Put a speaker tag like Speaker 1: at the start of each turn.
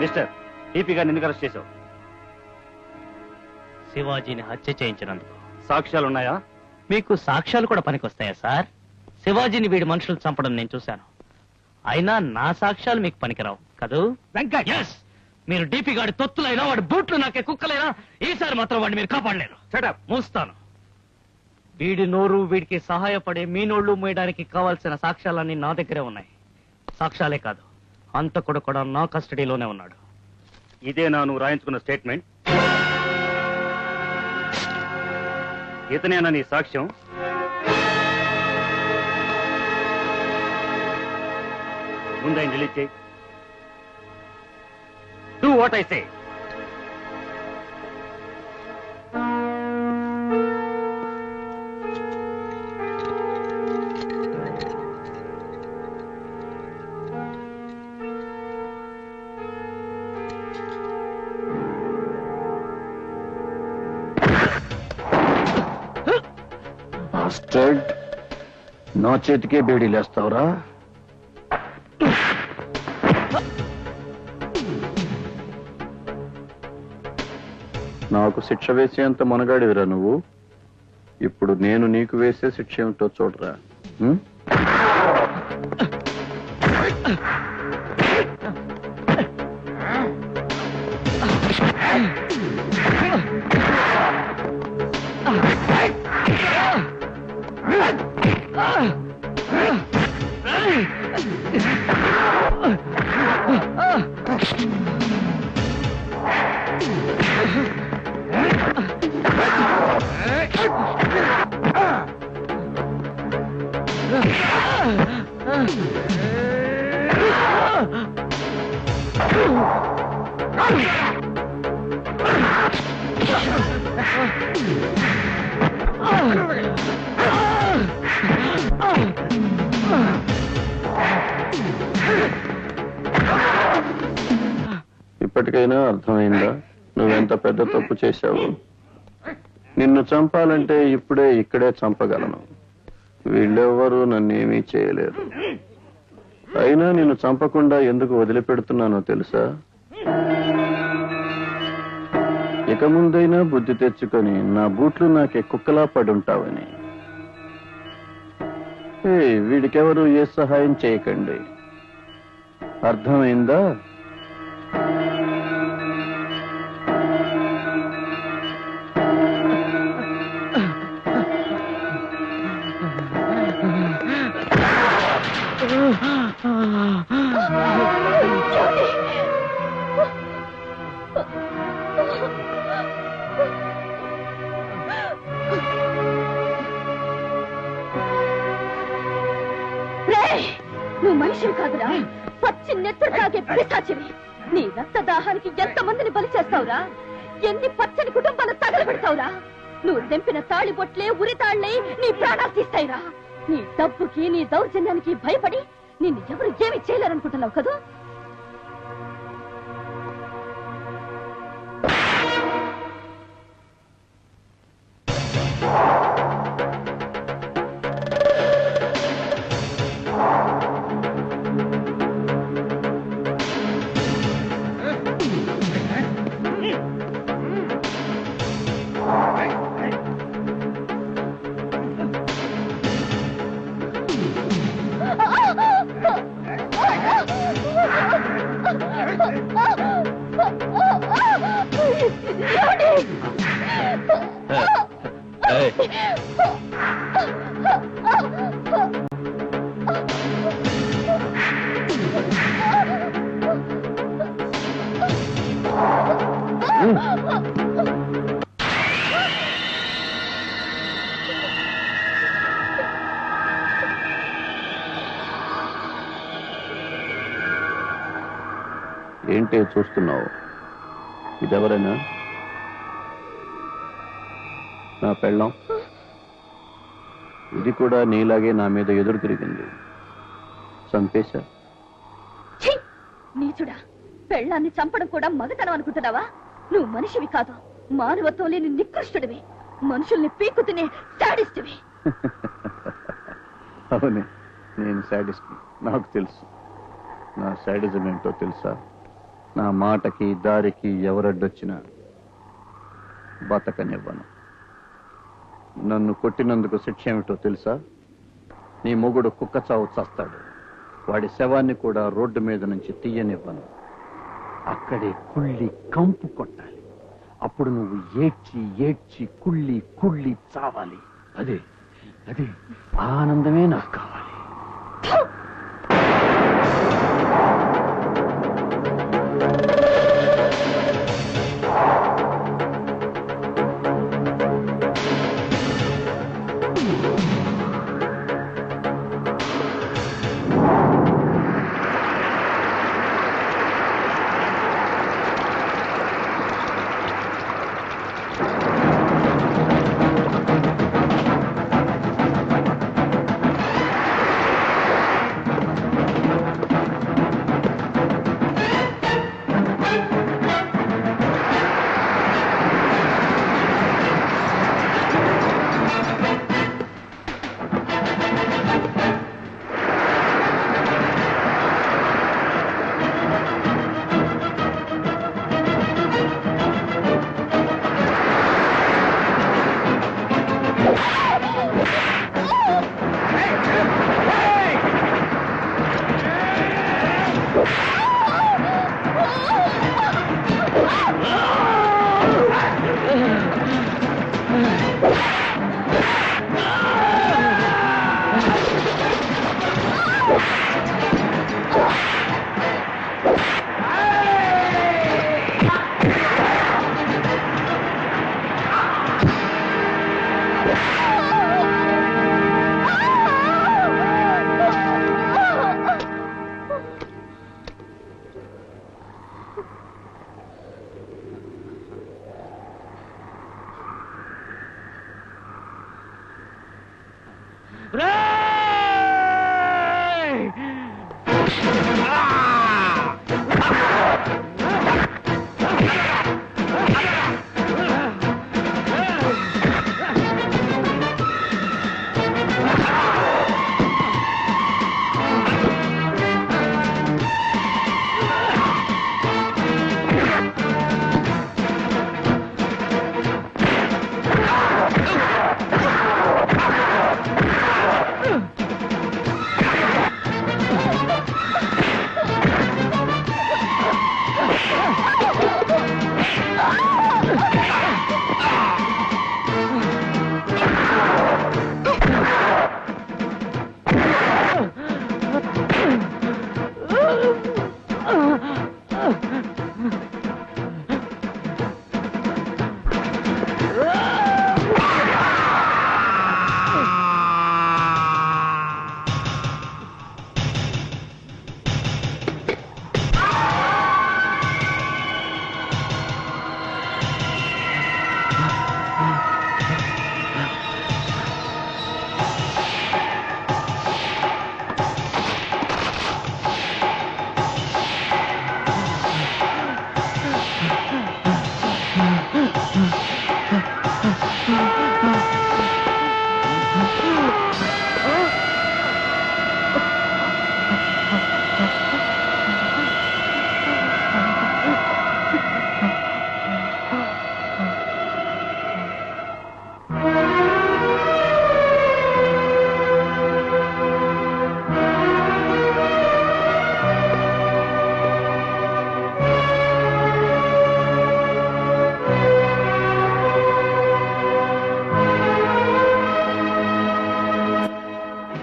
Speaker 1: Mister TP గారిని ఎందుకు arrest చేశావు?
Speaker 2: శివాజీని హత్య చేయించినందుకు.
Speaker 1: సాక్ష్యాలు ఉన్నాయా?
Speaker 2: మీకు సాక్ష్యాలు కూడా పనికొస్తాయా సార్? శివాజీని వీడి మనుషులు చంపడం నేను చూశాను. అయినా నా సాక్ష్యాలు మీకు పనికిరావు కదూ?
Speaker 1: వెంకట్,
Speaker 2: మీరు డీపీ గాడి తొత్తులైనా వాడి బూట్లు నాకే కుక్కలైనా ఈసారి మాత్రం వాడిని మీరు కాపాడలేరు. మూస్తాను. వీడి నోరు వీడికి సహాయపడే మీనోళ్లు మోయడానికి కావాల్సిన సాక్ష్యాలన్నీ నా దగ్గరే ఉన్నాయి. సాక్ష్యాలే కాదు, హంతకుడు కూడా నా కస్టడీలోనే ఉన్నాడు.
Speaker 1: ఇదేనా నువ్వు రాయించుకున్న స్టేట్మెంట్? ఇతనేనా నీ సాక్ష్యం? ముందు రిలీజ్ చేయి. Do what I say.
Speaker 3: నా చేతికే బేడీ లేస్తావురా? నాకు శిక్ష వేసేంత మనగాడివిరా నువ్వు. ఇప్పుడు నేను నీకు వేసే శిక్ష ఏమిటో చూడరా. ఇప్పటికైనా అర్థమైందా నువ్వెంత పెద్ద తప్పు చేశావు? నిన్ను చంపాలంటే ఇప్పుడే ఇక్కడే చంపగలను. వీళ్ళెవ్వరూ నన్నేమీ చేయలేరు. అయినా నిన్ను చంపకుండా ఎందుకు వదిలిపెడుతున్నానో తెలుసా? ఇక ముందైనా బుద్ధి తెచ్చుకొని నా బూట్లు నాకే కుక్కలా పడుంటావని. వీడికెవరు ఏ సహాయం చేయకండి. అర్థమైందా?
Speaker 4: నువ్వు మనిషివి కాదురా, పచ్చి నెత్తురు తాగే పిశాచివి. నీ రక్తదాహానికి ఎంతమందిని బలి చేస్తావురా? ఎన్ని పచ్చని కుటుంబాలు తగలబెడతావురా? నువ్వు తెంపిన తాళి బొట్లే ఉరితాళ్లే నీ ప్రాణాలు తీస్తాయిరా. నీ డబ్బుకి నీ దౌర్జన్యానికి భయపడి నిన్ను ఎవరు ఏమి చేయలేరనుకుంటున్నావు కదా?
Speaker 3: ఏంటే చూస్తున్నావు? ఇదెవరైనా? నా పెళ్ళం. ఇది కూడా నీలాగే నా మీద ఎదురు తిరిగింది. చంపేశా.
Speaker 4: నీచుడా, పెళ్ళాన్ని చంపడం కూడా మగతనం అనుకుంటున్నావా? నువ్వు మనిషివి కాదు, మానవత్వం లేని నికృష్టుడివి. మనుషుల్ని పీక్కు తినే శాడిస్టువి.
Speaker 3: అవునే, నేను శాడిస్ట్. నాకు తెలుసు. నా శాడిజం ఏంటో తెలుసా? నా మాటకి దారికి ఎవరడ్డొచ్చినా బతకనివ్వను. నన్ను కొట్టినందుకు శిక్ష ఏమిటో తెలుసా? నీ మొగుడు కుక్క చావు చస్తాడు. వాడి శవాన్ని కూడా రోడ్డు మీద నుంచి తీయనివ్వను. అక్కడే కుళ్ళి కంపు కొట్టాలి. అప్పుడు నువ్వు ఏడ్చి ఏడ్చి కుళ్ళి కుళ్ళి చావాలి. అదే అదే ఆనందమే నాకు కావాలి.